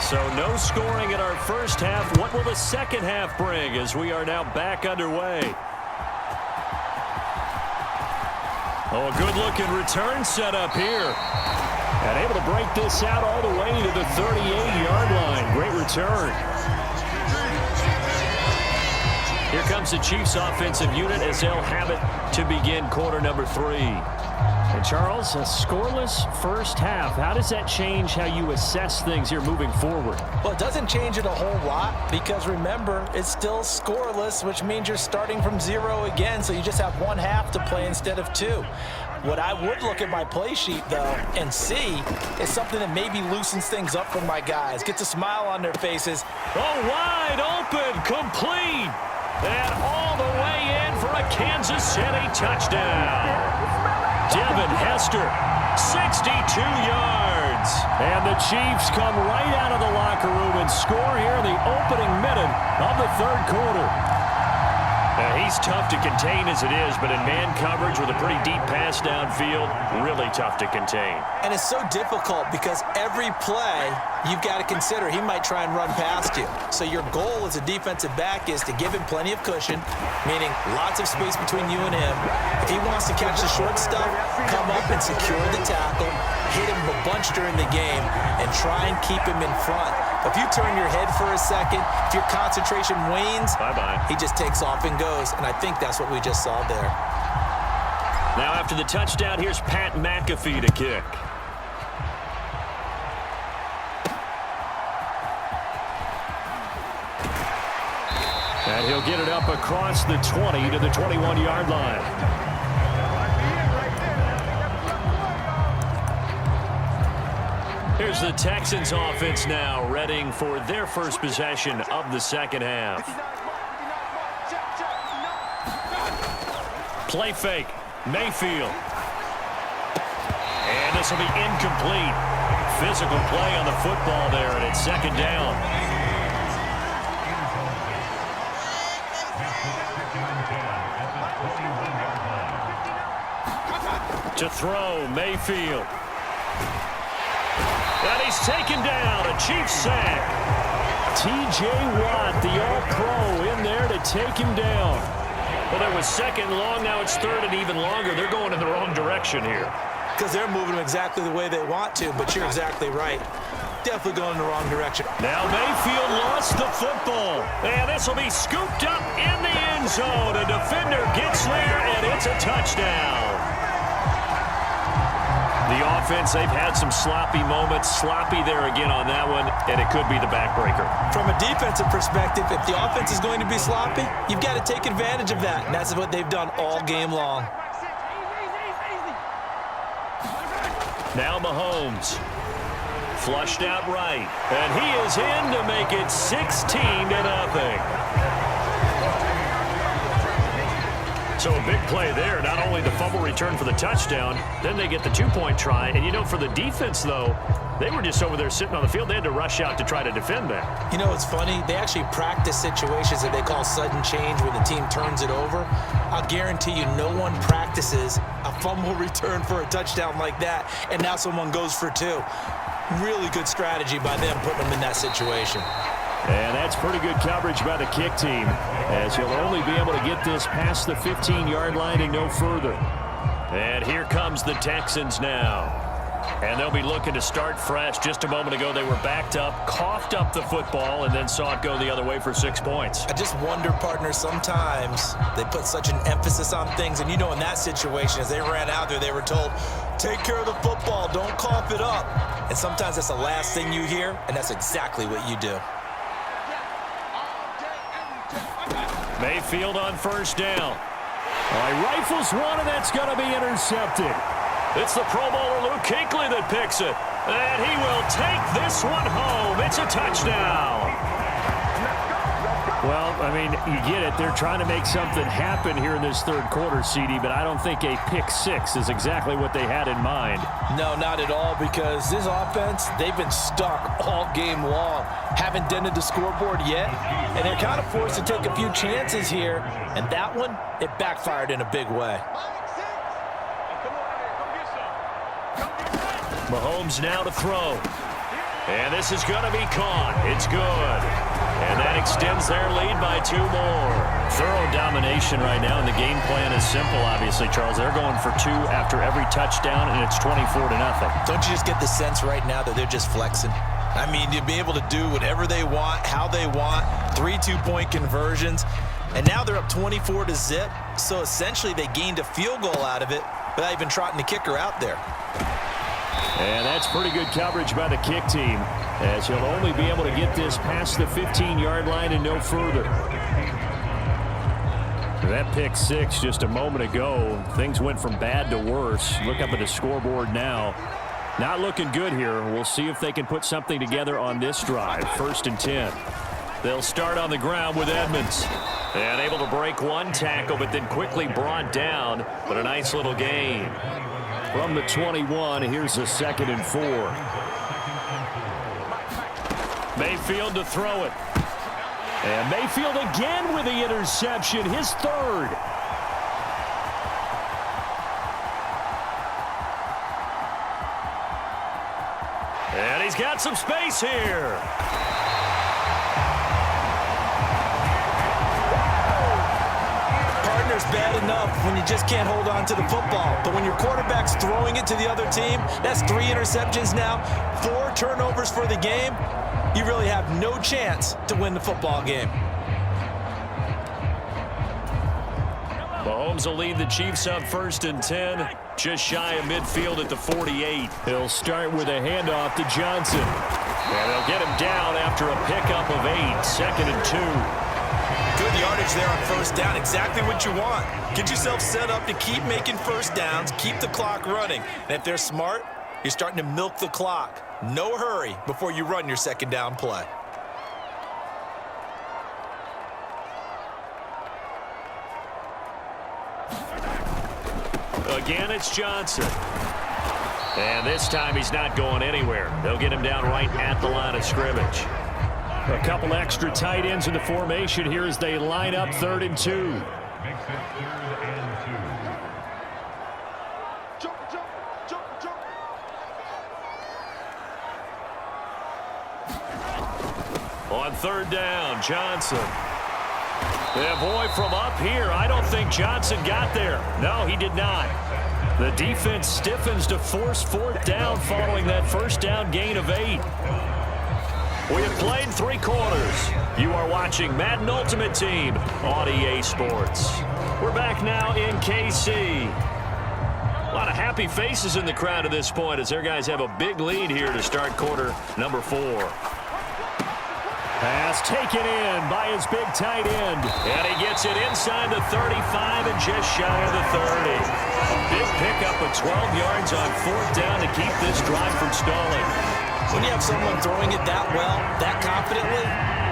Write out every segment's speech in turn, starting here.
So no scoring in our first half. What will the second half bring as we are now back underway? Oh, a good-looking return set up here. And able to break this out all the way to the 38-yard line. Great return. Here comes the Chiefs offensive unit as they'll have it to begin quarter number 3. And Charles, a scoreless first half. How does that change how you assess things here moving forward? Well, it doesn't change it a whole lot because remember, it's still scoreless, which means you're starting from 0 again, so you just have one half to play instead of 2. What I would look at my play sheet, though, and see is something that maybe loosens things up for my guys. Gets a smile on their faces. Oh, wide open, complete. And all the way in for a Kansas City touchdown. Devin Hester, 62 yards. And the Chiefs come right out of the locker room and score here in the opening minute of the third quarter. He's tough to contain as it is, but in man coverage with a pretty deep pass downfield, really tough to contain. And it's so difficult because every play you've got to consider he might try and run past you. So your goal as a defensive back is to give him plenty of cushion, meaning lots of space between you and him. If he wants to catch the short stuff, come up and secure the tackle, hit him a bunch during the game, and try and keep him in front. If you turn your head for a second, if your concentration wanes, bye-bye. He just takes off and goes, and I think that's what we just saw there. Now after the touchdown, here's Pat McAfee to kick. And he'll get it up across the 20 to the 21-yard line. Here's the Texans offense now, readying for their first possession of the second half. Play fake, Mayfield. And this will be incomplete. Physical play on the football there, and it's second down. To throw, Mayfield. And he's taken down, a Chiefs sack. T.J. Watt, the all-pro, in there to take him down. Well, there was second long, now it's third and even longer. They're going in the wrong direction here. Because they're moving exactly the way they want to, but you're exactly right. Definitely going in the wrong direction. Now Mayfield lost the football. And this will be scooped up in the end zone. A defender gets there, and it's a touchdown. The offense, they've had some sloppy moments. Sloppy there again on that one, and it could be the backbreaker. From a defensive perspective, if the offense is going to be sloppy, you've got to take advantage of that, and that's what they've done all game long. Now Mahomes. Flushed out right. And he is in to make it 16-0. So a big play there. Not only the fumble return for the touchdown, then they get the two-point try. And, you know, for the defense, though, they were just over there sitting on the field. They had to rush out to try to defend that. You know, it's funny. They actually practice situations that they call sudden change when the team turns it over. I'll guarantee you no one practices a fumble return for a touchdown like that, and now someone goes for 2. Really good strategy by them putting them in that situation. And that's pretty good coverage by the kick team, as he'll only be able to get this past the 15-yard line and no further. And here comes the Texans now. And they'll be looking to start fresh. Just a moment ago, they were backed up, coughed up the football, and then saw it go the other way for 6 points. I just wonder, partner, sometimes they put such an emphasis on things. And, you know, in that situation, as they ran out there, they were told, take care of the football, don't cough it up. And sometimes that's the last thing you hear, and that's exactly what you do. Mayfield on first down. He rifles one, and that's going to be intercepted. It's the Pro Bowler Luke Kuechly that picks it. And he will take this one home. It's a touchdown. Well, I mean, you get it. They're trying to make something happen here in this third quarter, CD, but I don't think a pick six is exactly what they had in mind. No, not at all, because this offense, they've been stuck all game long. Haven't dented the scoreboard yet, and they're kind of forced to take a few chances here, and that one, it backfired in a big way. Mahomes now to throw. And this is going to be caught. It's good. And that extends their lead by 2 more. Thorough domination right now, and the game plan is simple, obviously, Charles. They're going for 2 after every touchdown, and it's 24-0. Don't you just get the sense right now that they're just flexing? I mean, you'll be able to do whatever they want, how they want, 3 two-point conversions. And now they're up 24-0, so essentially they gained a field goal out of it without even trotting the kicker out there. And that's pretty good coverage by the kick team, as he'll only be able to get this past the 15-yard line and no further. That pick 6 just a moment ago. Things went from bad to worse. Look up at the scoreboard now. Not looking good here. We'll see if they can put something together on this drive. 1st and 10. They'll start on the ground with Edmonds. And able to break 1 tackle, but then quickly brought down. But a nice little gain. From the 21, here's a 2nd and 4. Mayfield to throw it. And Mayfield again with the interception, his 3rd. And he's got some space here. Partner's bad enough when you just can't hold on to the football. But when your quarterback's throwing it to the other team, that's 3 interceptions now, 4 turnovers for the game. You really have no chance to win the football game. Mahomes will lead the Chiefs up 1st and 10, just shy of midfield at the 48. He'll start with a handoff to Johnson. And they'll get him down after a pickup of 8, 2nd and 2. Good yardage there on 1st down, exactly what you want. Get yourself set up to keep making 1st downs, keep the clock running. And if they're smart, you're starting to milk the clock. No hurry before you run your 2nd down play. Again, it's Johnson. And this time he's not going anywhere. They'll get him down right at the line of scrimmage. A couple extra tight ends in the formation here as they line up 3rd and 2. On 3rd down, Johnson. Yeah, boy, from up here, I don't think Johnson got there. No, he did not. The defense stiffens to force 4th down following that 1st down gain of 8. We have played 3 quarters. You are watching Madden Ultimate Team on EA Sports. We're back now in KC. A lot of happy faces in the crowd at this point as their guys have a big lead here to start quarter number 4. Pass taken in by his big tight end. And he gets it inside the 35 and just shy of the 30. A big pickup of 12 yards on 4th down to keep this drive from stalling. When you have someone throwing it that well, that confidently,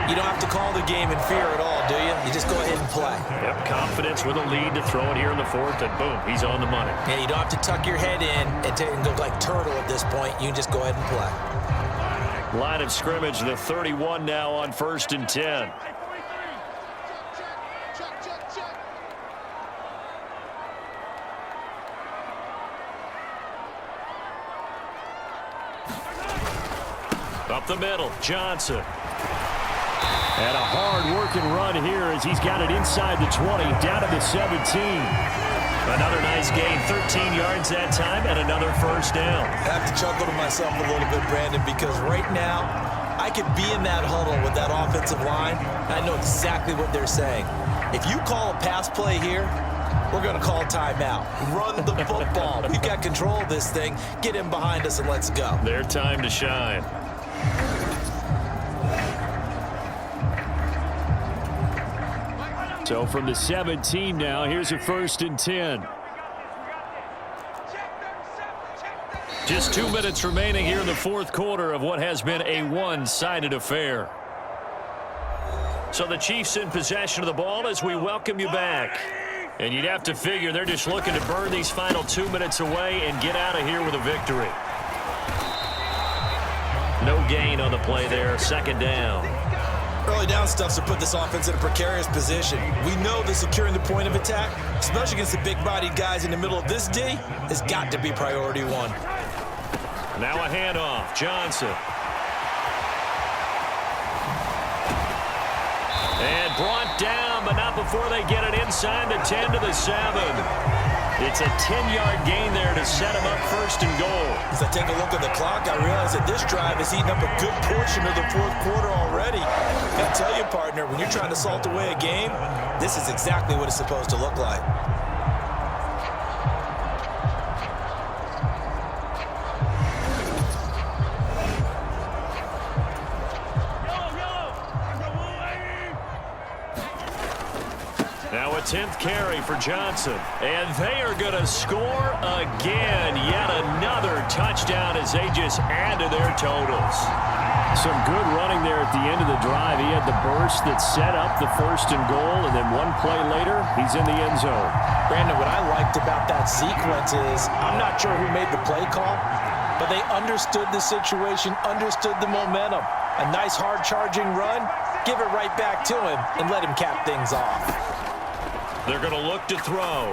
you don't have to call the game in fear at all, do you? You just go ahead and play. Yep, confidence with a lead to throw it here in the 4th, and boom, he's on the money. Yeah, you don't have to tuck your head in and go like turtle at this point. You can just go ahead and play. Line of scrimmage, the 31 now on 1st and 10. Up the middle, Johnson. And a hard-working run here as he's got it inside the 20, down to the 17. Another nice gain, 13 yards that time, and another 1st down. I have to chuckle to myself a little bit, Brandon, because right now I could be in that huddle with that offensive line, and I know exactly what they're saying. If you call a pass play here, we're going to call timeout. Run the football. We've got control of this thing. Get him behind us and let's go. Their time to shine. So from the 17 now, here's a 1st and 10. Just 2 minutes remaining here in the 4th quarter of what has been a one-sided affair. So the Chiefs in possession of the ball as we welcome you back. And you'd have to figure they're just looking to burn these final 2 minutes away and get out of here with a victory. No gain on the play there, 2nd down. Early down stuffs to put this offense in a precarious position. We know that securing the point of attack, especially against the big-bodied guys in the middle of this D, has got to be priority 1. Now a handoff, Johnson. And brought down, but not before they get it inside the 10 to the 7. It's a 10-yard gain there to set him up first and goal. As I take a look at the clock, I realize that this drive has eaten up a good portion of the fourth quarter already. I gotta tell you, partner, when you're trying to salt away a game, this is exactly what it's supposed to look like. Now a 10th carry for Johnson. And they are going to score again. Yet another touchdown as they just add to their totals. Some good running there at the end of the drive. He had the burst that set up the first and goal, and then one play later, he's in the end zone. Brandon, what I liked about that sequence is I'm not sure who made the play call, but they understood the situation, understood the momentum. A nice hard-charging run, give it right back to him, and let him cap things off. They're going to look to throw.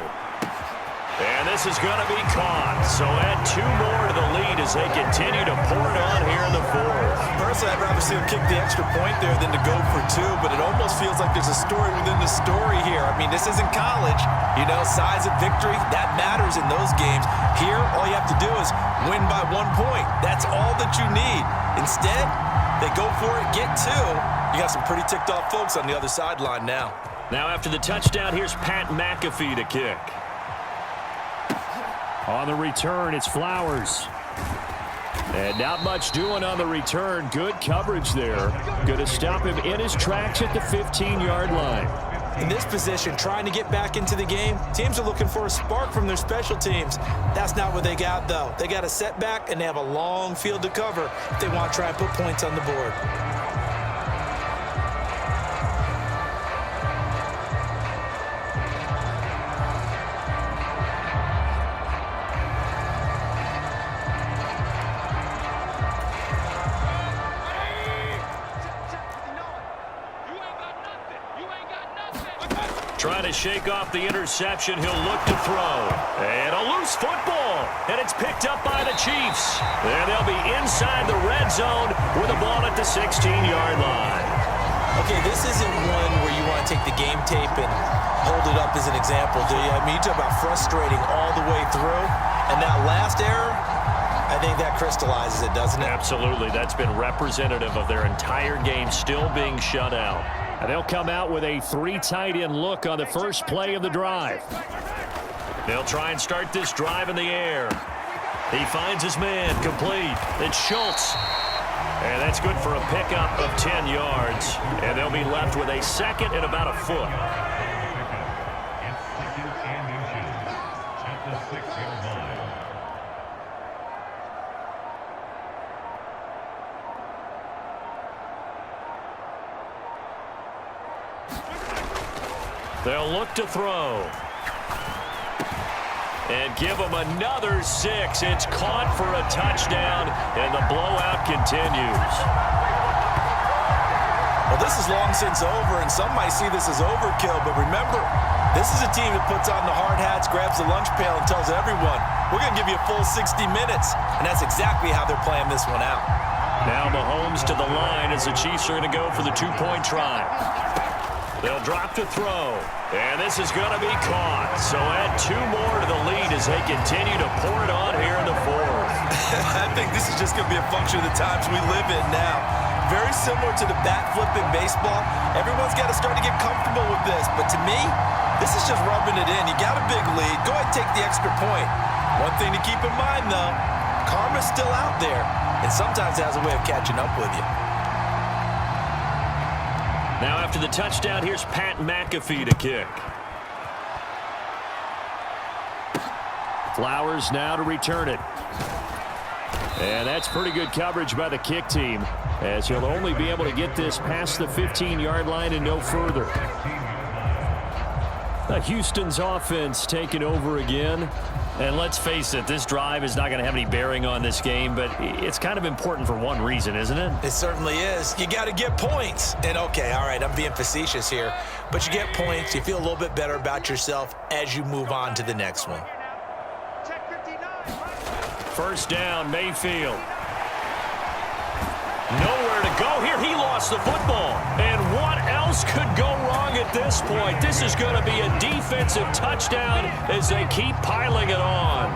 And this is going to be caught. So add 2 more to the lead as they continue to pour it on here in the fourth. Personally, I'd rather see them kick the extra point there than to go for 2, but it almost feels like there's a story within the story here. I mean, this isn't college. You know, size of victory, that matters in those games. Here, all you have to do is win by 1 point. That's all that you need. Instead, they go for it, get 2. You got some pretty ticked off folks on the other sideline now. Now after the touchdown, here's Pat McAfee to kick. On the return, it's Flowers. And not much doing on the return. Good coverage there. Going to stop him in his tracks at the 15-yard line. In this position, trying to get back into the game, teams are looking for a spark from their special teams. That's not what they got, though. They got a setback, and they have a long field to cover if they want to try and put points on the board. Trying to shake off the interception. He'll look to throw. And a loose football. And it's picked up by the Chiefs. And they'll be inside the red zone with a ball at the 16-yard line. Okay, this isn't one where you want to take the game tape and hold it up as an example, do you? I mean, you talk about frustrating all the way through. And that last error, I think that crystallizes it, doesn't it? Absolutely. That's been representative of their entire game still being shut out. And they'll come out with a 3 tight end look on the first play of the drive. They'll try and start this drive in the air. He finds his man, complete. It's Schultz. And that's good for a pickup of 10 yards. And they'll be left with a second and about a foot. They'll look to throw. And give him another 6. It's caught for a touchdown, and the blowout continues. Well, this is long since over, and some might see this as overkill, but remember, this is a team that puts on the hard hats, grabs the lunch pail, and tells everyone, we're going to give you a full 60 minutes, and that's exactly how they're playing this one out. Now Mahomes to the line as the Chiefs are going to go for the 2-point try. They'll drop to throw, and this is going to be caught. So add 2 more to the lead as they continue to pour it on here in the fourth. I think this is just going to be a function of the times we live in now. Very similar to the bat flip in baseball. Everyone's got to start to get comfortable with this. But to me, this is just rubbing it in. You got a big lead. Go ahead and take the extra point. One thing to keep in mind, though, karma's still out there, and sometimes it has a way of catching up with you. Now after the touchdown, here's Pat McAfee to kick. Flowers now to return it. And that's pretty good coverage by the kick team, as he'll only be able to get this past the 15-yard line and no further. Houston's offense taking over again. And let's face it, this drive is not going to have any bearing on this game, but it's kind of important for one reason, isn't it? It certainly is. You got to get points. And okay, all right, I'm being facetious here, but you get points, you feel a little bit better about yourself as you move on to the next one. First down, Mayfield. Nowhere to go here. He lost the football. And what else else could go wrong at this point? This is going to be a defensive touchdown as they keep piling it on.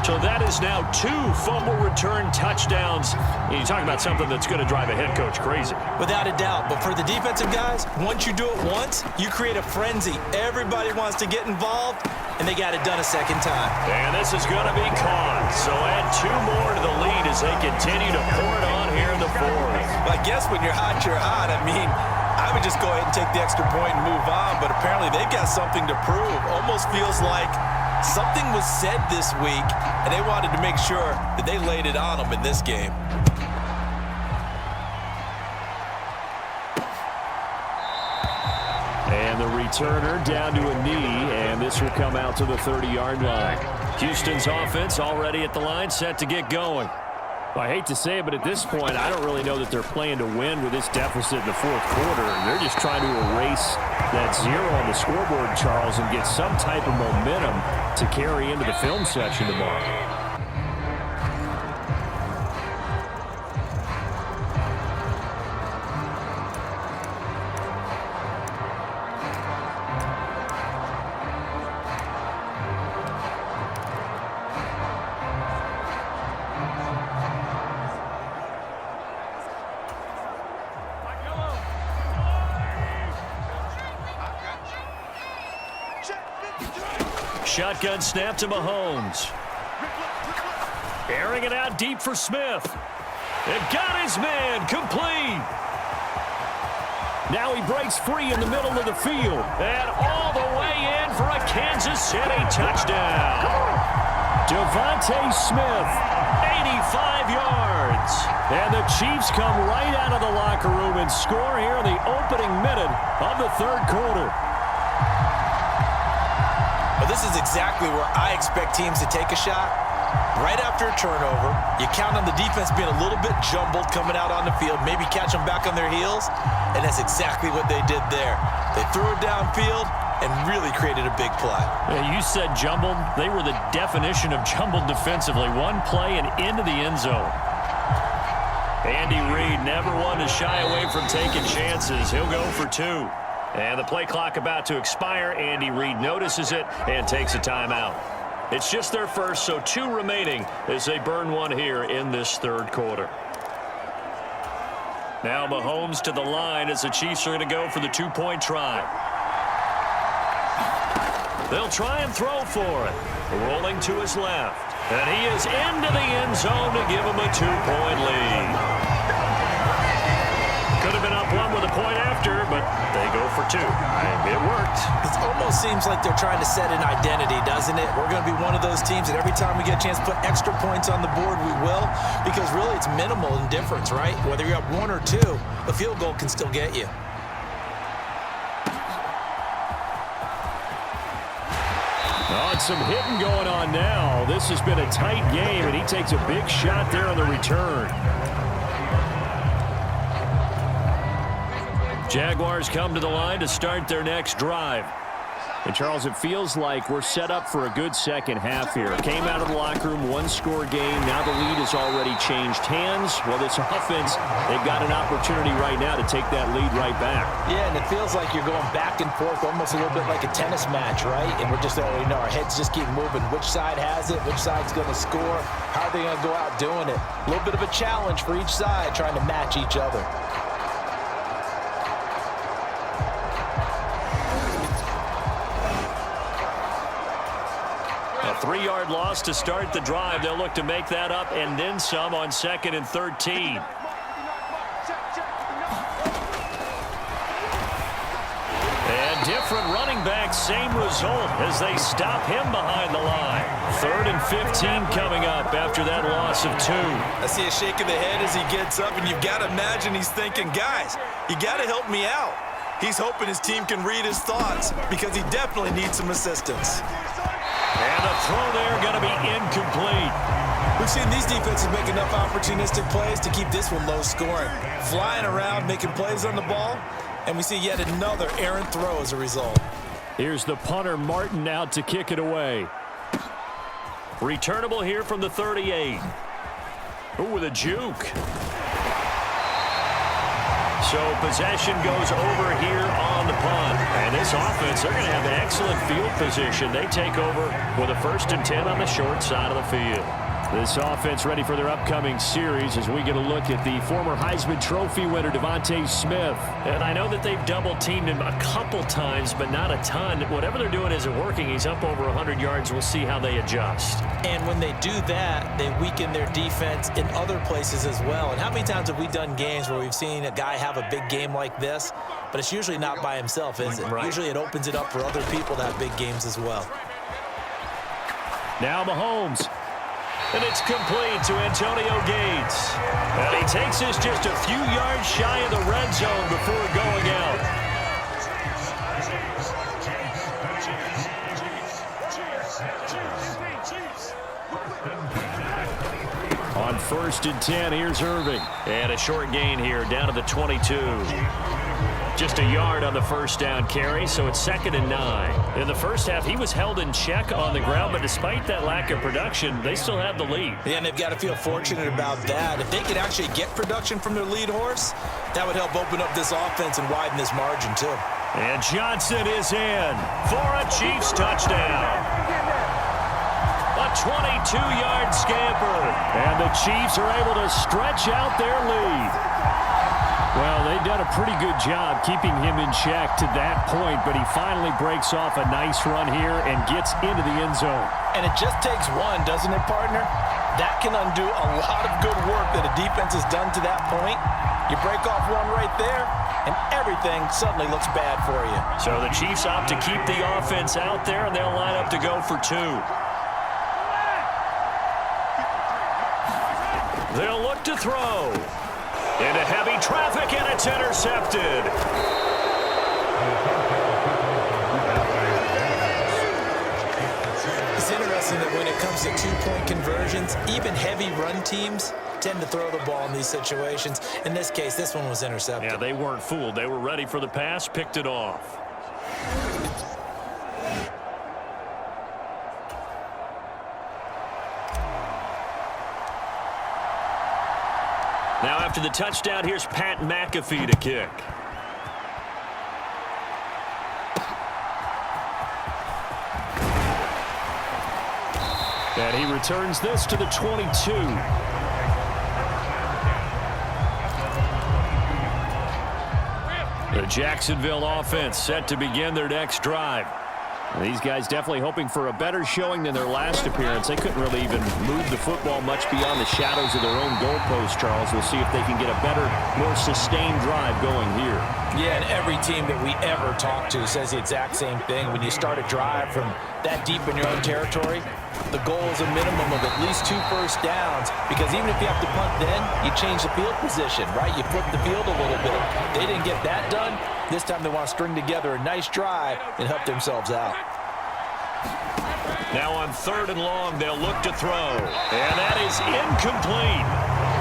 So that is now 2 fumble return touchdowns. You're talking about something that's going to drive a head coach crazy. Without a doubt. But for the defensive guys, once you do it once, you create a frenzy. Everybody wants to get involved, and they got it done a second time. And this is going to be caught. So add 2 more to the lead as they continue to pour it on here in the fourth. Well, I guess when you're hot, you're hot. I mean, I would just go ahead and take the extra point and move on, but apparently they've got something to prove. Almost feels like something was said this week, and they wanted to make sure that they laid it on them in this game. And the returner down to a knee, and this will come out to the 30-yard line. Houston's offense already at the line, set to get going. Well, I hate to say it, but at this point, I don't really know that they're playing to win with this deficit in the fourth quarter. They're just trying to erase that 0 on the scoreboard, Charles, and get some type of momentum to carry into the film session tomorrow. Shotgun snap to Mahomes. Airing it out deep for Smith. It got his man complete. Now he breaks free in the middle of the field. And all the way in for a Kansas City touchdown. Devontae Smith, 85 yards. And the Chiefs come right out of the locker room and score here in the opening minute of the third quarter. Well, this is exactly where I expect teams to take a shot. Right after a turnover, you count on the defense being a little bit jumbled coming out on the field, maybe catch them back on their heels, and that's exactly what they did there. They threw it downfield and really created a big play. Yeah, you said jumbled. They were the definition of jumbled defensively. One play and into the end zone. Andy Reid never one to shy away from taking chances. He'll go for 2. And the play clock about to expire. Andy Reid notices it and takes a timeout. It's just their first, so 2 remaining as they burn one here in this third quarter. Now Mahomes to the line as the Chiefs are going to go for the 2-point try. They'll try and throw for it. Rolling to his left. And he is into the end zone to give him a 2-point lead. Could have been up 1 with a point after, but they go for 2. And it worked. It almost seems like they're trying to set an identity, doesn't it? We're going to be one of those teams that every time we get a chance to put extra points on the board, we will. Because really it's minimal in difference, right? Whether you're up 1 or 2, the field goal can still get you. Oh, it's some hitting going on now. This has been a tight game, and he takes a big shot there on the return. Jaguars come to the line to start their next drive. And, Charles, it feels like we're set up for a good second half here. Came out of the locker room, 1-score game. Now the lead has already changed hands. Well, this offense, they've got an opportunity right now to take that lead right back. Yeah, and it feels like you're going back and forth, almost a little bit like a tennis match, right? And we're just, our heads just keep moving. Which side has it? Which side's going to score? How are they going to go out doing it? A little bit of a challenge for each side, trying to match each other. A 3-yard loss to start the drive. They'll look to make that up and then some on 2nd and 13. And different running back, same result as they stop him behind the line. 3rd and 15 coming up after that loss of 2. I see a shake of the head as he gets up, and you've got to imagine he's thinking, guys, you got to help me out. He's hoping his team can read his thoughts because he definitely needs some assistance. And the throw there going to be incomplete. We've seen these defenses make enough opportunistic plays to keep this one low scoring. Flying around, making plays on the ball, and we see yet another errant throw as a result. Here's the punter, Martin, out to kick it away. Returnable here from the 38. Ooh, with a juke. So possession goes over here on the punt. And this offense, they're going to have excellent field position. They take over with a 1st and 10 on the short side of the field. This offense ready for their upcoming series as we get a look at the former Heisman Trophy winner, Devontae Smith. And I know that they've double-teamed him a couple times, but not a ton. Whatever they're doing isn't working. He's up over 100 yards. We'll see how they adjust. And when they do that, they weaken their defense in other places as well. And how many times have we done games where we've seen a guy have a big game like this, but it's usually not by himself, is it? Right. Usually it opens it up for other people to have big games as well. Now Mahomes. And it's complete to Antonio Gates. And he takes this just a few yards shy of the red zone before going out. On 1st and 10, here's Irving. And a short gain here down to the 22. Just a yard on the 1st down carry, so it's 2nd and 9. In the first half, he was held in check on the ground, but despite that lack of production, they still have the lead. Yeah, and they've got to feel fortunate about that. If they could actually get production from their lead horse, that would help open up this offense and widen this margin too. And Johnson is in for a Chiefs touchdown. A 22-yard scamper. And the Chiefs are able to stretch out their lead. Well, they've done a pretty good job keeping him in check to that point, but he finally breaks off a nice run here and gets into the end zone. And it just takes one, doesn't it, partner? That can undo a lot of good work that a defense has done to that point. You break off one right there, and everything suddenly looks bad for you. So the Chiefs opt to keep the offense out there, and they'll line up to go for 2. They'll look to throw. Into heavy traffic, and it's intercepted. It's interesting that when it comes to two-point conversions, even heavy run teams tend to throw the ball in these situations. In this case, this one was intercepted. Yeah, they weren't fooled. They were ready for the pass, picked it off. Now after the touchdown, here's Pat McAfee to kick. And he returns this to the 22. The Jacksonville offense set to begin their next drive. These guys definitely hoping for a better showing than their last appearance. They couldn't really even move the football much beyond the shadows of their own goalpost, Charles. We'll see if they can get a better, more sustained drive going here. Yeah, and every team that we ever talk to says the exact same thing. When you start a drive from that deep in your own territory, the goal is a minimum of at least 2 first downs, because even if you have to punt then, you change the field position, right? You flip the field a little bit. They didn't get that done. This time they want to string together a nice drive and help themselves out. Now on 3rd and long, they'll look to throw. And that is incomplete.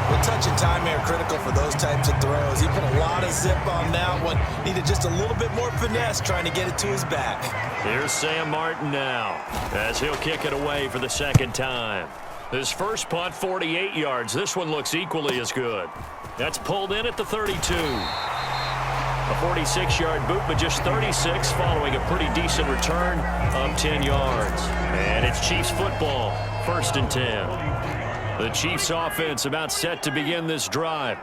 Well, touch and timing are critical for those types of throws. He put a lot of zip on that one. Needed just a little bit more finesse trying to get it to his back. Here's Sam Martin now, as he'll kick it away for the 2nd time. His first punt, 48 yards. This one looks equally as good. That's pulled in at the 32. A 46-yard boot, but just 36 following a pretty decent return of 10 yards. And it's Chiefs football, 1st and 10. The Chiefs offense about set to begin this drive.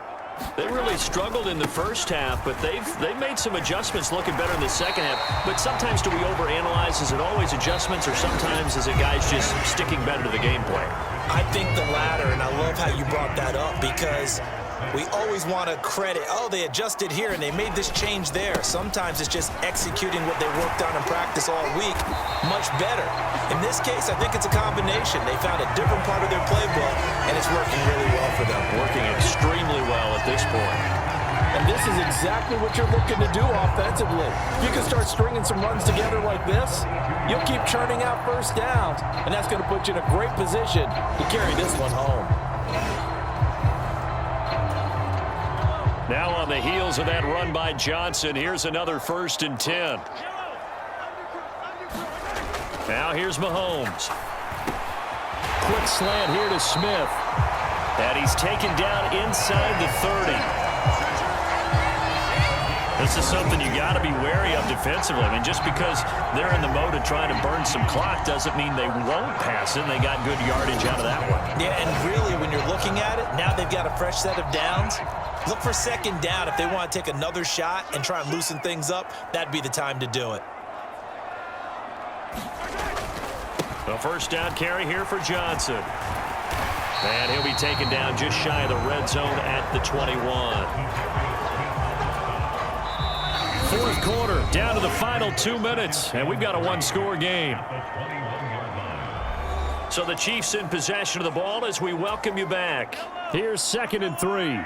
They really struggled in the first half, but they've made some adjustments looking better in the second half. But sometimes do we overanalyze? Is it always adjustments, or sometimes is it guys just sticking better to the game plan? I think the latter, and I love how you brought that up, because we always want to credit, oh, they adjusted here and they made this change there. Sometimes it's just executing what they worked on in practice all week much better. In this case, I think it's a combination. They found a different part of their playbook, and it's working really well for them. Working extremely well at this point. And this is exactly what you're looking to do offensively. If you can start stringing some runs together like this, you'll keep churning out first downs, and that's going to put you in a great position to carry this one home. Now on the heels of that run by Johnson, here's another 1st and 10. Now here's Mahomes. Quick slant here to Smith. And he's taken down inside the 30. This is something you got to be wary of defensively. I mean, just because they're in the mode of trying to burn some clock doesn't mean they won't pass it. And they got good yardage out of that one. Yeah, and really, when you're looking at it, now they've got a fresh set of downs. Look for second down. If they want to take another shot and try and loosen things up, that'd be the time to do it. The first down carry here for Johnson. And he'll be taken down just shy of the red zone at the 21. Fourth quarter, down to the final 2 minutes, and we've got a one-score game. So the Chiefs in possession of the ball as we welcome you back. Here's 2nd and 3.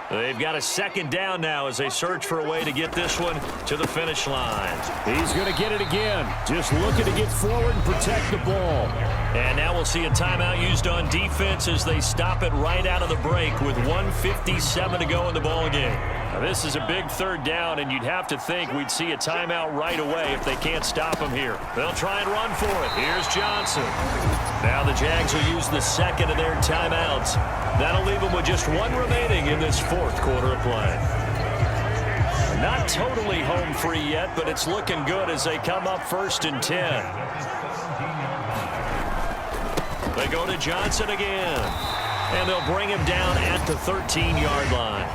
They've got a second down now as they search for a way to get this one to the finish line. He's going to get it again. Just looking to get forward and protect the ball. And now we'll see a timeout used on defense as they stop it right out of the break with 1:57 to go in the ball game. Now, this is a big third down, and you'd have to think we'd see a timeout right away if they can't stop him here. They'll try and run for it. Here's Johnson. Now the Jags will use the second of their timeouts. That'll leave them with just one remaining in this fourth quarter of play. Not totally home free yet, but it's looking good as they come up 1st and 10. They go to Johnson again, and they'll bring him down at the 13-yard line.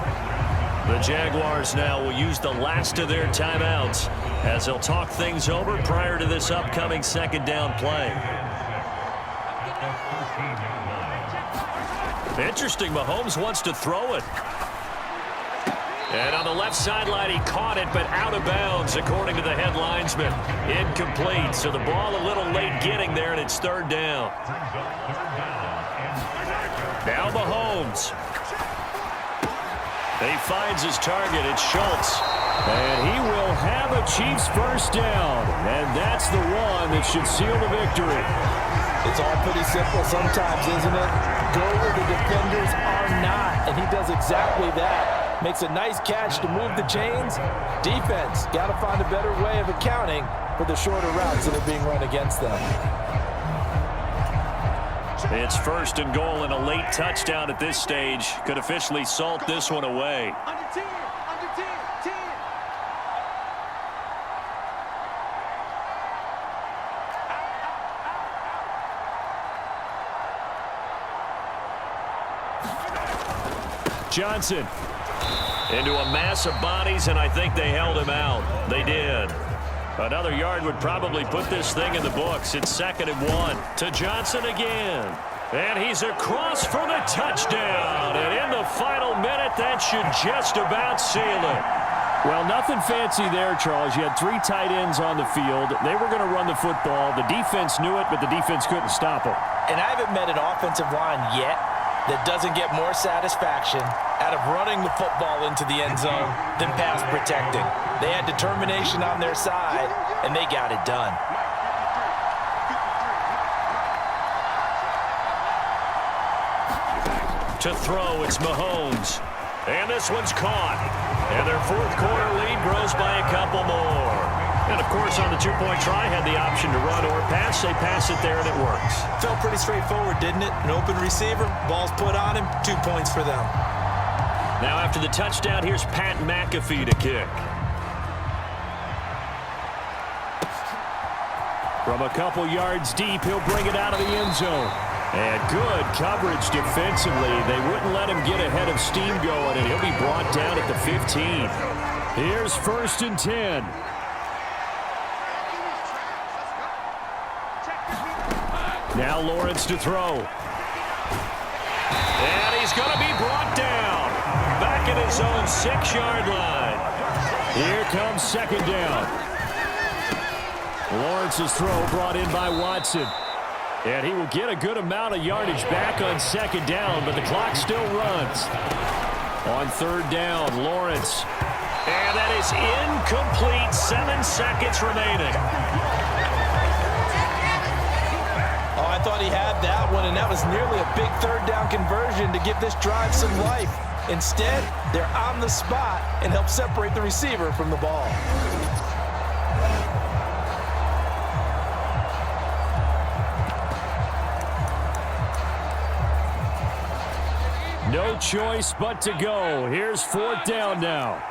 The Jaguars now will use the last of their timeouts as they'll talk things over prior to this upcoming second down play. Interesting, Mahomes wants to throw it. And on the left sideline, he caught it, but out of bounds, according to the head linesman. Incomplete, so the ball a little late getting there, and it's 3rd down. Now Mahomes. He finds his target. It's Schultz. And he will have a Chiefs first down. And that's the one that should seal the victory. It's all pretty simple sometimes, isn't it? Go where the defenders are not, and he does exactly that. Makes a nice catch to move the chains. Defense, got to find a better way of accounting for the shorter routes that are being run against them. It's 1st and goal and a late touchdown at this stage. Could officially salt this one away. Under 10. Johnson. Into a mass of bodies, and I think they held him out. They did. Another yard would probably put this thing in the books. It's 2nd and 1 to Johnson again. And he's across for the touchdown. And in the final minute, that should just about seal it. Well, nothing fancy there, Charles. You had 3 tight ends on the field. They were going to run the football. The defense knew it, but the defense couldn't stop them. And I haven't met an offensive line yet that doesn't get more satisfaction out of running the football into the end zone than pass protecting. They had determination on their side, and they got it done. To throw, it's Mahomes. And this one's caught. And their fourth quarter lead grows by a couple more. And, of course, on the two-point try, had the option to run or pass. They pass it there, and it works. Felt pretty straightforward, didn't it? An open receiver, ball's put on him, 2 points for them. Now, after the touchdown, here's Pat McAfee to kick. From a couple yards deep, he'll bring it out of the end zone. And good coverage defensively. They wouldn't let him get ahead of steam going, and he'll be brought down at the 15. Here's 1st and 10. Now Lawrence to throw. And he's going to be brought down. Back at his own 6-yard line. Here comes 2nd down. Lawrence's throw brought in by Watson. And he will get a good amount of yardage back on 2nd down, but the clock still runs. On 3rd down, Lawrence. And that is incomplete. 7 seconds remaining. Oh, I thought he had that one, and that was nearly a big 3rd down conversion to give this drive some life. Instead, they're on the spot and help separate the receiver from the ball. No choice but to go. Here's 4th down now.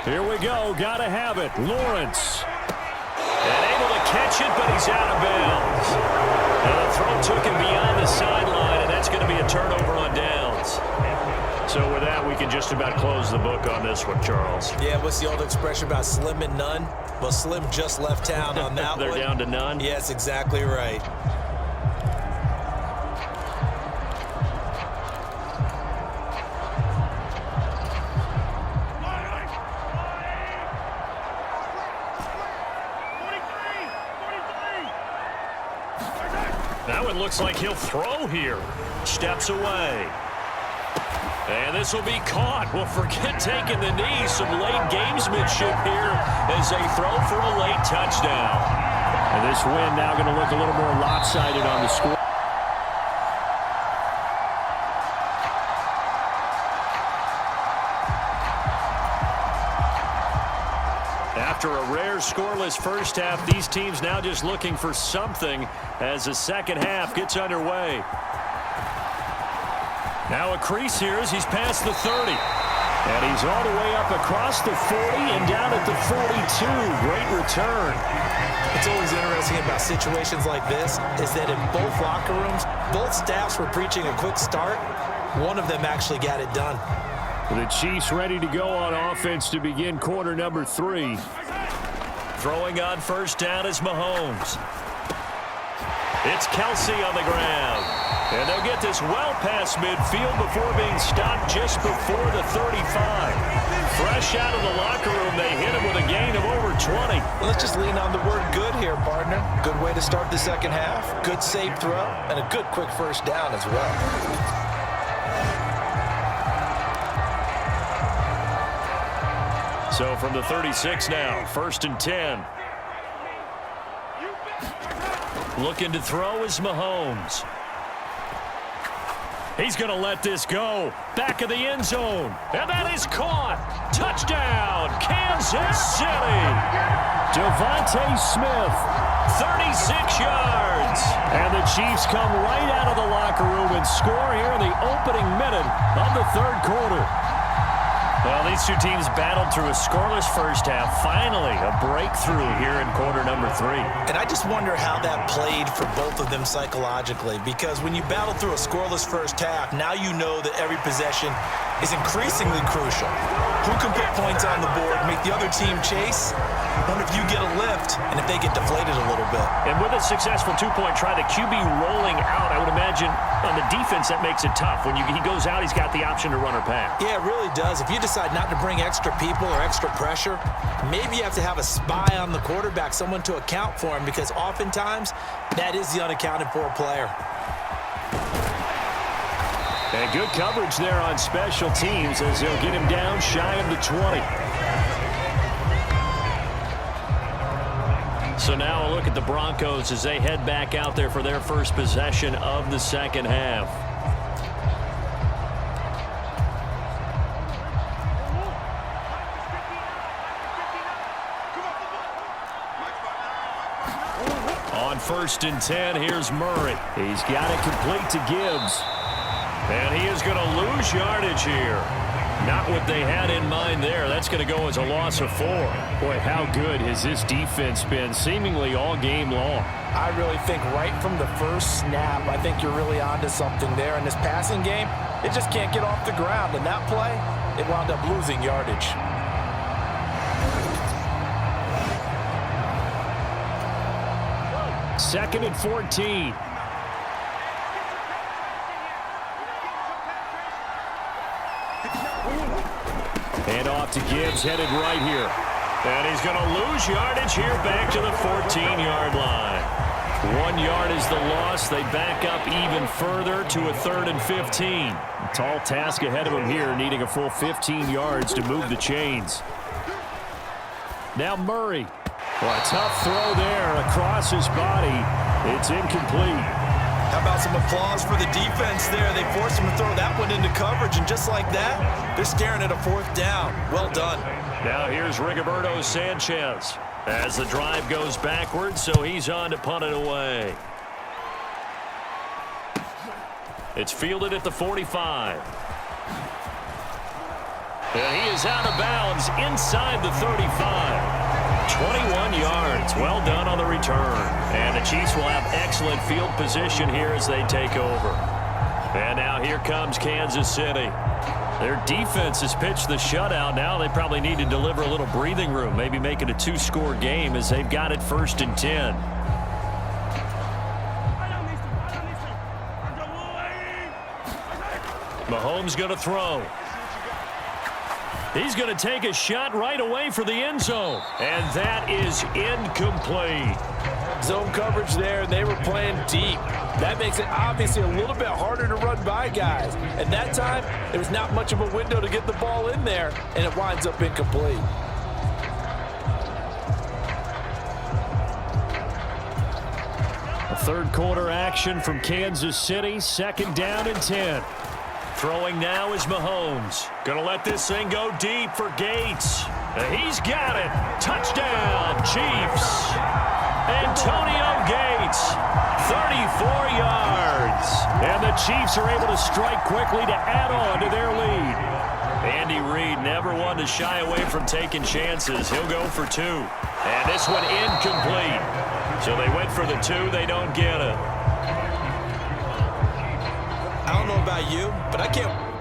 Here we go. Got to have it. Lawrence. And able to catch it, but he's out of bounds. And the throw took him beyond the sideline, and that's going to be a turnover on downs. So with that, we can just about close the book on this one, Charles. Yeah, what's the old expression about slim and none? Well, Slim just left town on that They're one. down to none? Yes, exactly right. That one looks like he'll throw here. Steps away. And this will be caught. Well, forget taking the knee. Some late gamesmanship here as they throw for a late touchdown. And this win now going to look a little more lopsided on the score. After a rare scoreless first half, these teams now just looking for something as the second half gets underway. Now a crease here as he's past the 30. And he's all the way up across the 40 and down at the 42. Great return. What's always interesting about situations like this is that in both locker rooms, both staffs were preaching a quick start. One of them actually got it done. The Chiefs ready to go on offense to begin quarter number 3. Throwing on first down is Mahomes. It's Kelsey on the ground. And they'll get this well past midfield before being stopped just before the 35. Fresh out of the locker room, they hit him with a gain of over 20. Well, let's just lean on the word good here, partner. Good way to start the second half. Good safe throw, and a good quick first down as well. So from the 36 now, 1st and 10. Looking to throw is Mahomes. He's going to let this go. Back of the end zone. And that is caught. Touchdown, Kansas City. Devontae Smith. 36 yards. And the Chiefs come right out of the locker room and score here in the opening minute of the third quarter. Well, these two teams battled through a scoreless first half. Finally, a breakthrough here in quarter number 3. And I just wonder how that played for both of them psychologically, because when you battle through a scoreless first half, now you know that every possession is increasingly crucial. Who can put points on the board, make the other team chase? Wonder if you get a lift and if they get deflated a little bit. And with a successful two-point try, the QB rolling out, I would imagine on the defense that makes it tough. When he goes out, he's got the option to run or pass. Yeah, it really does. If you decide not to bring extra people or extra pressure, maybe you have to have a spy on the quarterback, someone to account for him, because oftentimes that is the unaccounted for player. And good coverage there on special teams as they'll get him down shy of the 20. So now a look at the Broncos as they head back out there for their first possession of the second half. On 1st and 10, here's Murray. He's got it complete to Gibbs. And he is going to lose yardage here. Not what they had in mind there. That's going to go as a loss of 4. Boy, how good has this defense been seemingly all game long? I really think right from the first snap, I think you're really onto something there. In this passing game, it just can't get off the ground. And that play, it wound up losing yardage. Second and 14. And off to Gibbs, headed right here. And he's going to lose yardage here back to the 14-yard line. 1 yard is the loss. They back up even further to a 3rd and 15. A tall task ahead of him here, needing a full 15 yards to move the chains. Now Murray. Well, a tough throw there across his body. It's incomplete. How about some applause for the defense there? They forced him to throw that one into coverage, and just like that, they're staring at a 4th down. Well done. Now here's Rigoberto Sanchez as the drive goes backwards, so he's on to punt it away. It's fielded at the 45. And he is out of bounds inside the 35. 21 yards. Well done on the return. And the Chiefs will have excellent field position here as they take over. And now here comes Kansas City. Their defense has pitched the shutout. Now they probably need to deliver a little breathing room, maybe make it a two-score game as they've got it 1st and 10. Mahomes going to throw. He's going to take a shot right away for the end zone. And that is incomplete. Zone coverage there, and they were playing deep. That makes it obviously a little bit harder to run by guys. At that time, there was not much of a window to get the ball in there, and it winds up incomplete. A third quarter action from Kansas City, 2nd down and 10. Throwing now is Mahomes. Gonna let this thing go deep for Gates. He's got it. Touchdown, Chiefs. Antonio Gates, 34 yards. And the Chiefs are able to strike quickly to add on to their lead. Andy Reid never one to shy away from taking chances. He'll go for 2. And this one incomplete. So they went for the 2. They don't get it. I don't know about you, but I can't.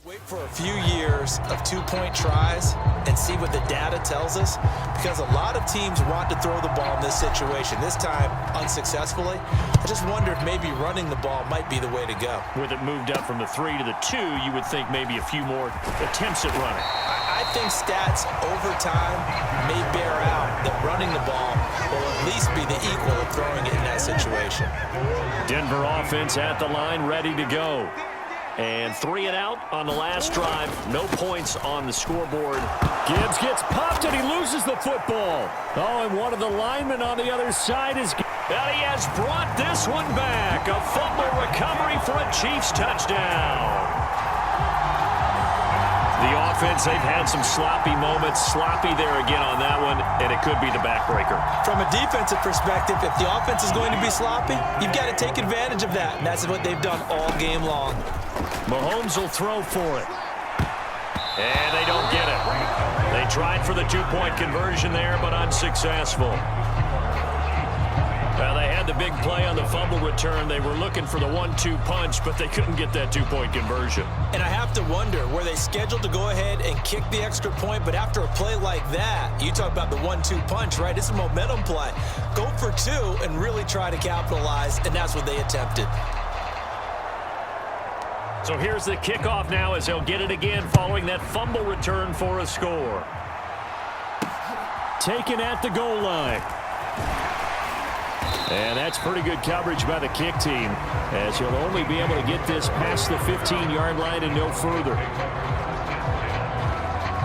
Wait for a few years of two-point tries and see what the data tells us, because a lot of teams want to throw the ball in this situation, this time unsuccessfully. I just wonder if maybe running the ball might be the way to go. With it moved up from the 3 to the 2, you would think maybe a few more attempts at running. I think stats over time may bear out that running the ball will at least be the equal of throwing it in that situation. Denver offense at the line, ready to go. And 3 and out on the last drive. No points on the scoreboard. Gibbs gets popped and he loses the football. Oh, and one of the linemen on the other side is... And he has brought this one back. A fumble recovery for a Chiefs touchdown. The offense, they've had some sloppy moments. Sloppy there again on that one, and it could be the backbreaker. From a defensive perspective, if the offense is going to be sloppy, you've got to take advantage of that, and that's what they've done all game long. Mahomes will throw for it. And they don't get it. They tried for the 2-point conversion there, but unsuccessful. Well, they had the big play on the fumble return. They were looking for the 1-2 punch, but they couldn't get that 2-point conversion. And I have to wonder, were they scheduled to go ahead and kick the extra point, but after a play like that, you talk about the 1-2 punch, right? It's a momentum play. Go for 2 and really try to capitalize, and that's what they attempted. So here's the kickoff now as they'll get it again following that fumble return for a score. Taken at the goal line. And that's pretty good coverage by the kick team, as he'll only be able to get this past the 15-yard line and no further.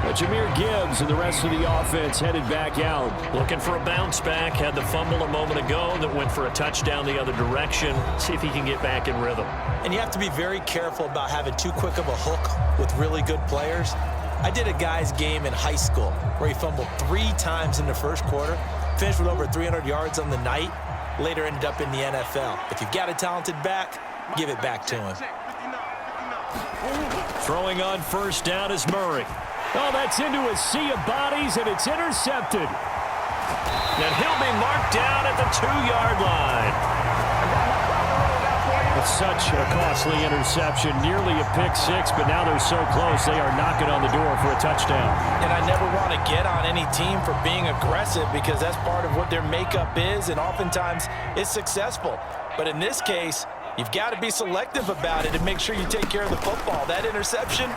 But Jahmyr Gibbs and the rest of the offense headed back out. Looking for a bounce back. Had the fumble a moment ago that went for a touchdown the other direction. See if he can get back in rhythm. And you have to be very careful about having too quick of a hook with really good players. I did a guy's game in high school where he fumbled 3 times in the first quarter, finished with over 300 yards on the night, later ended up in the NFL. If you've got a talented back, give it back to him. Throwing on first down is Murray. Oh, that's into a sea of bodies, and it's intercepted. And he'll be marked down at the 2-yard line. It's such a costly interception, nearly a pick 6, but now they're so close they are knocking on the door for a touchdown. And I never want to get on any team for being aggressive, because that's part of what their makeup is, and oftentimes it's successful. But in this case, you've got to be selective about it and make sure you take care of the football. That interception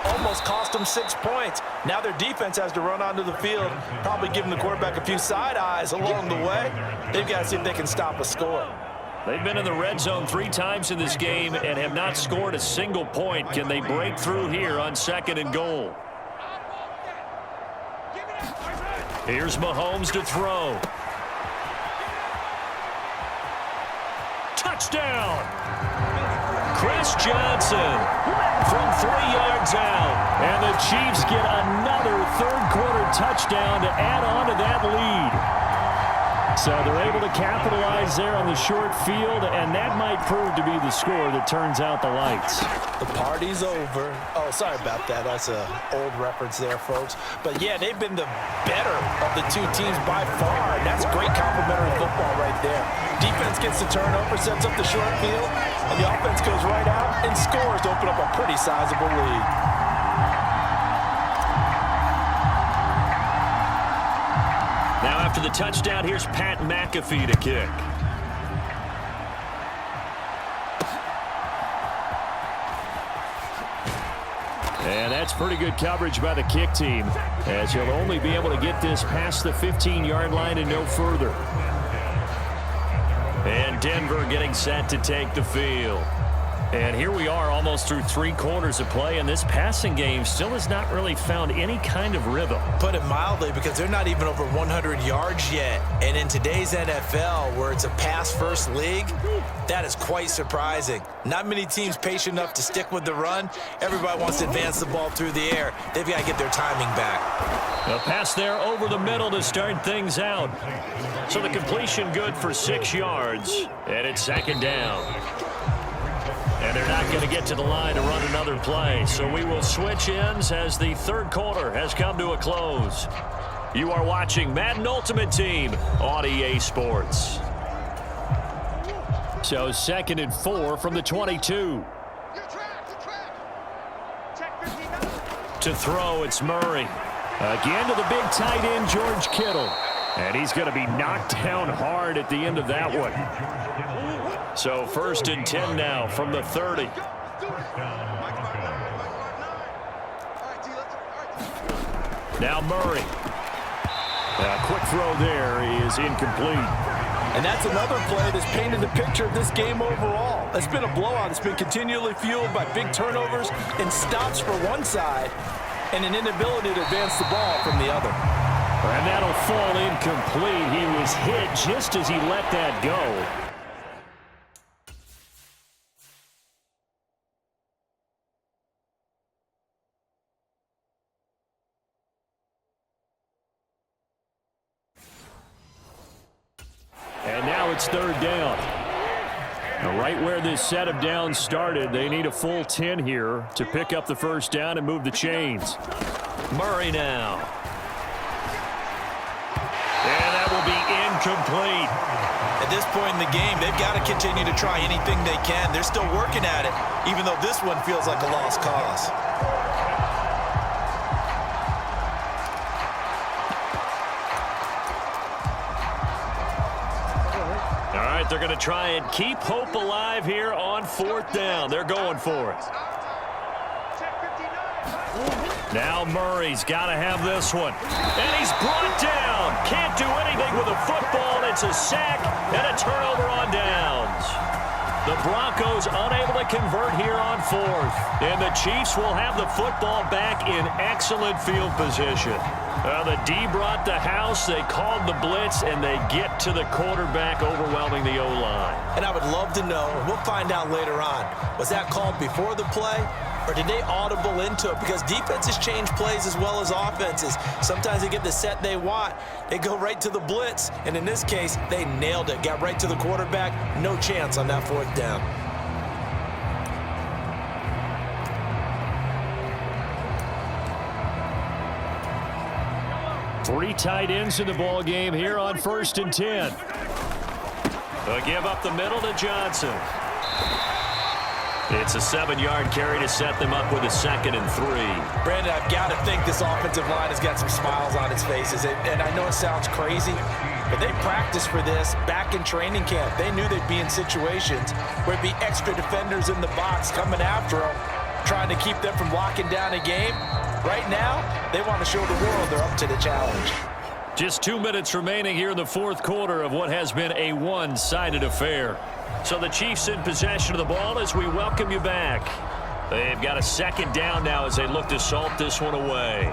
almost cost them 6 points. Now their defense has to run onto the field, probably giving the quarterback a few side eyes along the way. They've got to see if they can stop a score. They've been in the red zone 3 times in this game and have not scored a single point. Can they break through here on 2nd and goal? Here's Mahomes to throw. Touchdown! Chris Johnson from 3 yards out. And the Chiefs get another third-quarter touchdown to add on to that lead. So they're able to capitalize there on the short field, and that might prove to be the score that turns out the lights. The party's over. Oh, sorry about that. That's an old reference there, folks. But, yeah, they've been the better of the two teams by far, and that's great complimentary football right there. Defense gets the turnover, sets up the short field, and the offense goes right out and scores to open up a pretty sizable lead. Now after the touchdown, here's Pat McAfee to kick. And that's pretty good coverage by the kick team, as you'll only be able to get this past the 15-yard line and no further. And Denver getting set to take the field. And here we are almost through 3 quarters of play, and this passing game still has not really found any kind of rhythm. Put it mildly, because they're not even over 100 yards yet. And in today's NFL, where it's a pass-first league, that is quite surprising. Not many teams patient enough to stick with the run. Everybody wants to advance the ball through the air. They've got to get their timing back. A pass there over the middle to start things out. So the completion good for 6 yards, and it's second down. And they're not going to get to the line to run another play. So we will switch ends as the third quarter has come to a close. You are watching Madden Ultimate Team on EA Sports. So 2nd and 4 from the 22. To throw, it's Murray. Again to the big tight end, George Kittle. And he's going to be knocked down hard at the end of that one. So 1st and 10 now from the 30. Now Murray. A quick throw there is incomplete. And that's another play that's painted the picture of this game overall. It's been a blowout. It's been continually fueled by big turnovers and stops for one side and an inability to advance the ball from the other. And that'll fall incomplete. He was hit just as he let that go. And now it's 3rd down. Now right where this set of downs started, they need a full 10 here to pick up the 1st down and move the chains. Murray now. And that will be incomplete. At this point in the game, they've got to continue to try anything they can. They're still working at it, even though this one feels like a lost cause. All right, they're going to try and keep hope alive here on 4th down. They're going for it. Now Murray's got to have this one. And he's brought down. Can't do anything with a football. It's a sack and a turnover on downs. The Broncos unable to convert here on 4th. And the Chiefs will have the football back in excellent field position. The D brought the house. They called the blitz, and they get to the quarterback, overwhelming the O-line. And I would love to know, and we'll find out later on, was that called before the play? Or did they audible into it? Because defenses change plays as well as offenses. Sometimes they get the set they want. They go right to the blitz. And in this case, they nailed it. Got right to the quarterback. No chance on that 4th down. Three tight ends in the ball game here on 1st and 10. A give up the middle to Johnson. It's a 7-yard carry to set them up with a 2nd and 3. Brandon, I've got to think this offensive line has got some smiles on its faces. And I know it sounds crazy, but they practiced for this back in training camp. They knew they'd be in situations where it'd be extra defenders in the box coming after them, trying to keep them from locking down a game. Right now, they want to show the world they're up to the challenge. Just 2 minutes remaining here in the 4th quarter of what has been a one-sided affair. So the Chiefs in possession of the ball as we welcome you back. They've got a 2nd down now as they look to salt this one away.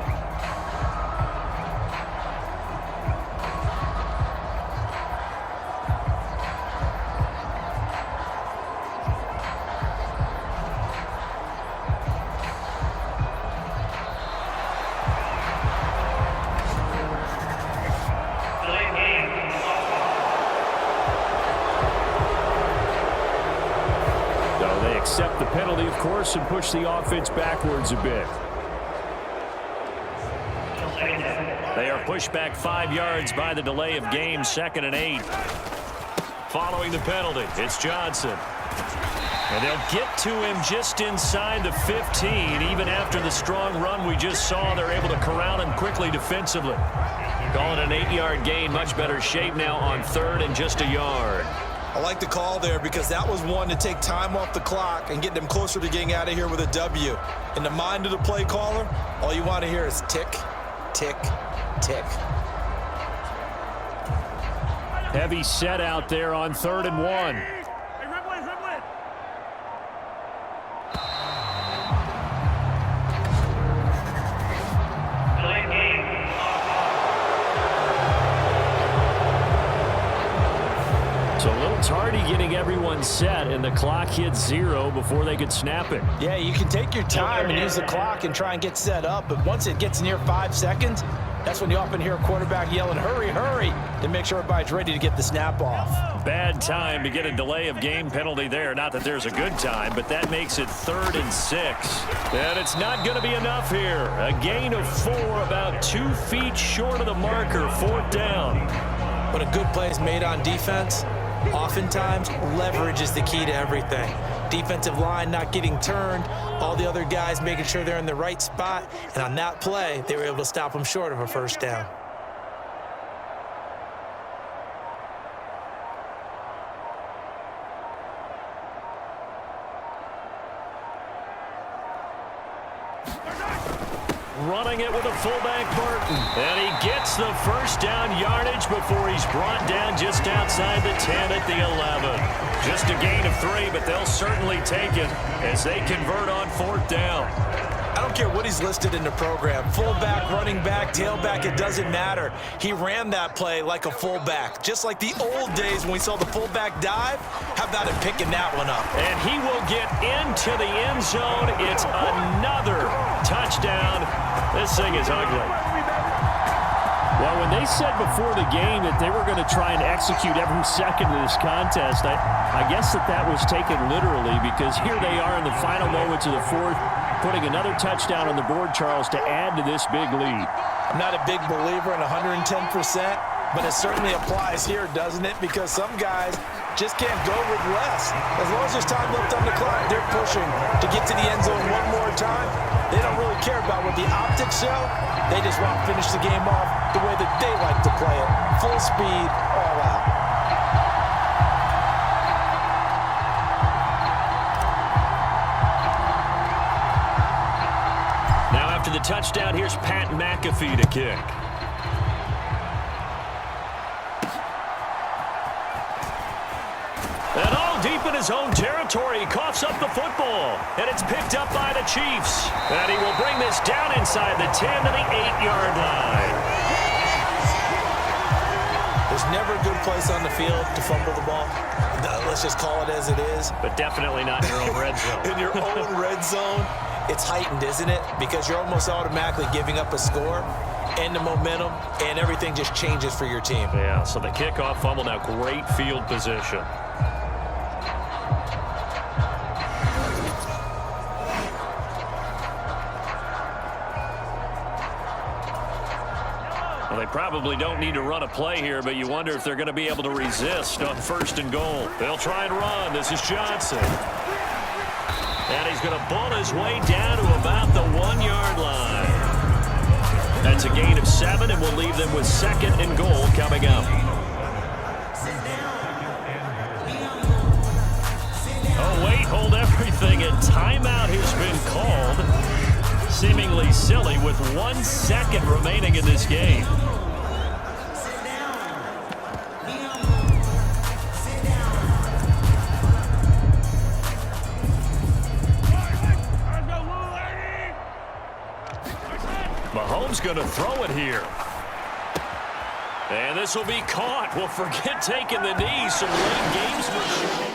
course, and push the offense backwards a bit. They are pushed back 5 yards by the delay of game, 2nd and 8. Following the penalty, it's Johnson. And they'll get to him just inside the 15. Even after the strong run we just saw, they're able to corral him quickly defensively. Calling an 8-yard gain, much better shape now on 3rd and just a yard. I like the call there because that was one to take time off the clock and get them closer to getting out of here with a W. In the mind of the play caller, all you want to hear is tick, tick, tick. Heavy set out there on 3rd and 1. So a little tardy getting everyone set, and the clock hit 0 before they could snap it. Yeah, you can take your time and use the clock and try and get set up, but once it gets near 5 seconds, that's when you often hear a quarterback yelling, hurry, hurry, to make sure everybody's ready to get the snap off. Bad time to get a delay of game penalty there. Not that there's a good time, but that makes it 3rd and 6. And it's not going to be enough here. A gain of 4, about 2 feet short of the marker, 4th down. But a good play is made on defense. Oftentimes, leverage is the key to everything. Defensive line not getting turned, all the other guys making sure they're in the right spot, and on that play, they were able to stop them short of a 1st down. Running it with a fullback, Burton. And he gets the 1st down yardage before he's brought down just outside the 10 at the 11. Just a gain of 3, but they'll certainly take it as they convert on 4th down. I don't care what he's listed in the program. Fullback, running back, tailback, it doesn't matter. He ran that play like a fullback. Just like the old days when we saw the fullback dive. How about him picking that one up? And he will get into the end zone. It's another touchdown. This thing is ugly. Well, when they said before the game that they were going to try and execute every second of this contest, I guess that was taken literally, because here they are in the final moments of the 4th, putting another touchdown on the board, Charles, to add to this big lead. I'm not a big believer in 110%, but it certainly applies here, doesn't it? Because some guys just can't go with less. As long as there's time left on the clock, they're pushing to get to the end zone one more time. They don't really care about what the optics show. They just want to finish the game off the way that they like to play it. Full speed, all out. Now after the touchdown, here's Pat McAfee to kick. And all deep in his own territory, he coughs up the football. And it's picked up by the Chiefs. And he will bring this down inside the 10 to the 8-yard line. There's never a good place on the field to fumble the ball. Let's just call it as it is. But definitely not in your own red zone. In your own red zone, it's heightened, isn't it? Because you're almost automatically giving up a score and the momentum, and everything just changes for your team. Yeah, so the kickoff fumble, now great field position. Well, they probably don't need to run a play here, but you wonder if they're going to be able to resist on 1st and goal. They'll try and run. This is Johnson. And he's going to bull his way down to about the 1-yard line. That's a gain of 7, and we'll leave them with 2nd and goal coming up. Oh, wait, hold everything. A timeout has been called. Seemingly silly with 1 second remaining in this game. Mahomes going to throw it here. And this will be caught. Well, forget taking the knee. Some late games for sure.